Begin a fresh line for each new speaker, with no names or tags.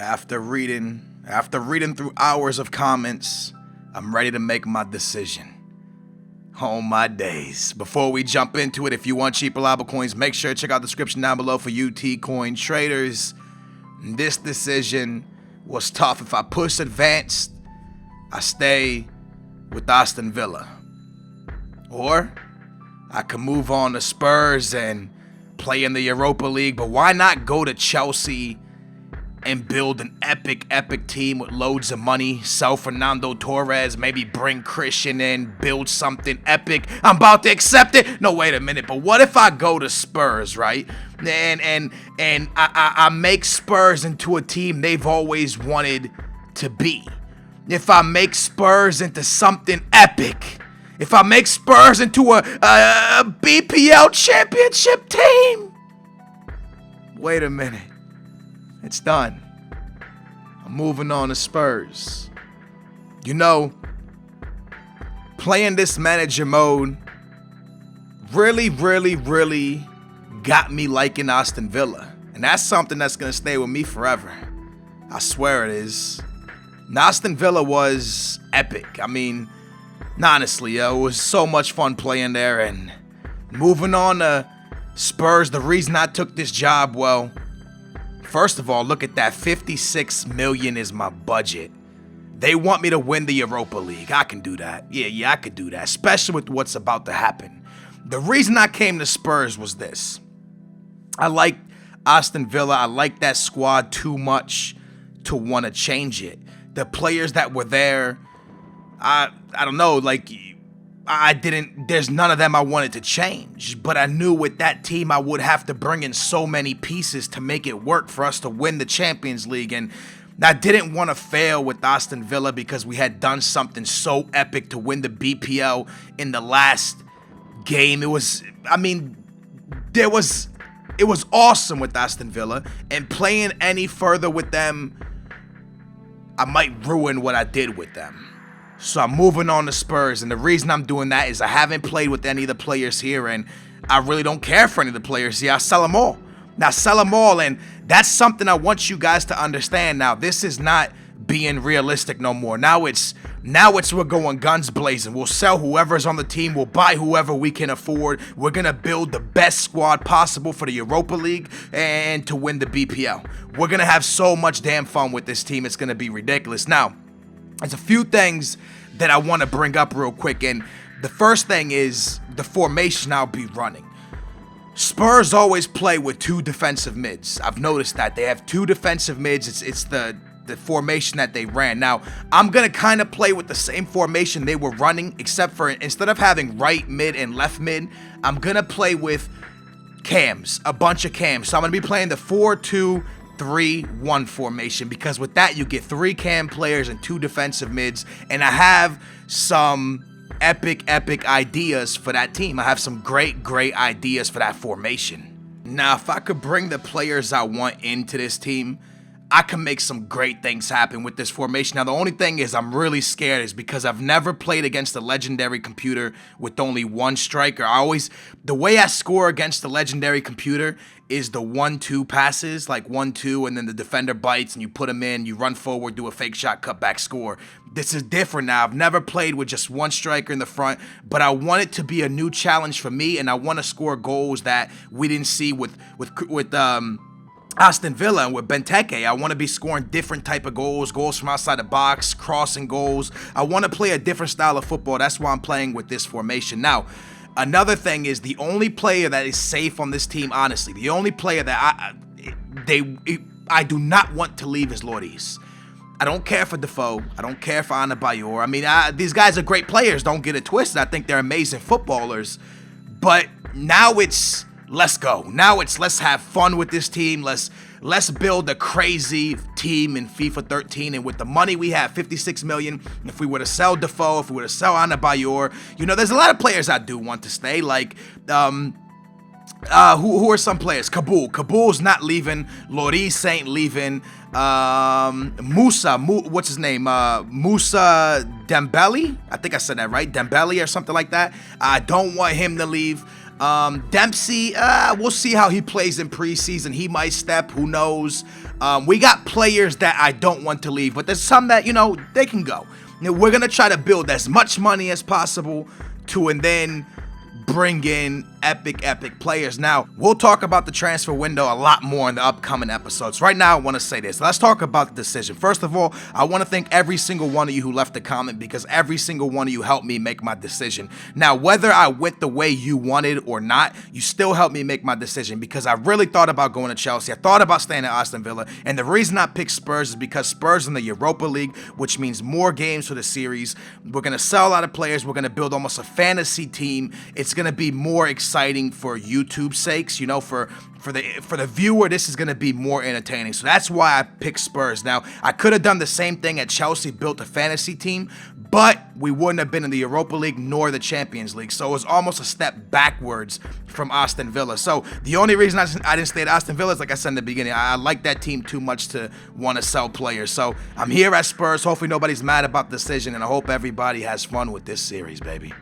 After reading through hours of comments, I'm ready to make my decision. Oh my days. Before we jump into it, if you want cheap reliable coins, make sure to check out the description down below for UT coin traders. This decision was tough. If I push advanced, I stay with Aston Villa. Or I can move on to Spurs and play in the Europa League, but why not go to Chelsea and build an epic team with loads of money, sell Fernando Torres, maybe bring Christian in, build something epic. I'm about to accept it. No, wait a minute. But what if I go to Spurs, right? And I make Spurs into a team they've always wanted to be. If I make Spurs into something epic, if I make Spurs into a BPL championship team. Wait a minute. It's done. I'm moving on to Spurs. You know, playing this manager mode really got me liking Aston Villa. And that's something that's going to stay with me forever. I swear it is. And Aston Villa was epic. I mean, honestly, it was so much fun playing there. And moving on to Spurs, the reason I took this job, well, first of all, look at that. 56 million is my budget. They want me to win the Europa League. I can do that. Yeah, I could do that, especially with what's about to happen. The reason I came to Spurs was this. I like Aston Villa. I like that squad too much to want to change it. The players that were there, I don't know, like, there's none of them I wanted to change, but I knew with that team I would have to bring in so many pieces to make it work for us to win the Champions League. And I didn't want to fail with Aston Villa because we had done something so epic to win the BPL in the last game. It was awesome with Aston Villa, and playing any further with them, I might ruin what I did with them. So I'm moving on to Spurs, and the reason I'm doing that is I haven't played with any of the players here, and I really don't care for any of the players here. I sell them all. Now, sell them all, and that's something I want you guys to understand. Now, this is not being realistic no more. Now it's we're going guns blazing. We'll sell whoever's on the team. We'll buy whoever we can afford. We're going to build the best squad possible for the Europa League and to win the BPL. We're going to have so much damn fun with this team. It's going to be ridiculous. Now, there's a few things that I want to bring up real quick, and the first thing is the formation I'll be running. Spurs always play with two defensive mids. I've noticed that. They have two defensive mids. It's the formation that they ran. Now, I'm going to kind of play with the same formation they were running, except for instead of having right mid and left mid, I'm going to play with cams, a bunch of cams. So I'm going to be playing the 4-2-3-1 formation, because with that you get 3 cam players and 2 defensive mids, and I have some epic ideas for that team. I have some great ideas for that formation. Now, if I could bring the players I want into this team, I can make some great things happen with this formation. Now, the only thing is I'm really scared is because I've never played against a legendary computer with only one striker. The way I score against the legendary computer is the 1-2 passes, like 1-2, and then the defender bites and you put him in, you run forward, do a fake shot, cut back, score. This is different now. I've never played with just one striker in the front, but I want it to be a new challenge for me, and I want to score goals that we didn't see with Aston Villa and with Benteke. I want to be scoring different type of goals from outside the box, crossing goals. I want to play a different style of football. That's why I'm playing with this formation. Now, another thing is the only player that is safe on this team, honestly, the only player that I do not want to leave is Lloris. I don't care for Defoe. I don't care for Adebayor. I mean, these guys are great players. Don't get it twisted. I think they're amazing footballers. But now it's let's go. Now it's let's have fun with this team. Let's build a crazy team in FIFA 13. And with the money we have, 56 million, if we were to sell Defoe, if we were to sell Adebayor, you know, there's a lot of players I do want to stay. Like, who are some players? Kabul's not leaving. Lloris ain't leaving. What's his name? Musa Dembele? I think I said that right. Dembele or something like that. I don't want him to leave. Dempsey, we'll see how he plays in preseason. He might step, who knows. We got players that I don't want to leave, but there's some that, they can go. We're going to try to build as much money as possible and then bring in epic players. Now, we'll talk about the transfer window a lot more in the upcoming episodes. Right now, I want to say this. Let's talk about the decision. First of all, I want to thank every single one of you who left a comment, because every single one of you helped me make my decision. Now, whether I went the way you wanted or not, you still helped me make my decision, because I really thought about going to Chelsea. I thought about staying at Aston Villa, and the reason I picked Spurs is because Spurs in the Europa League, which means more games for the series. We're going to sell a lot of players. We're going to build almost a fantasy team. It's going to be more exciting for YouTube's sakes, for the viewer. This is going to be more entertaining. So that's why I picked Spurs. Now, I could have done the same thing at Chelsea, built a fantasy team, but we wouldn't have been in the Europa League nor the Champions League. So it was almost a step backwards from Aston Villa. So the only reason I didn't stay at Aston Villa is, like I said in the beginning, I like that team too much to want to sell players. So I'm here at Spurs. Hopefully nobody's mad about the decision, and I hope everybody has fun with this series, baby.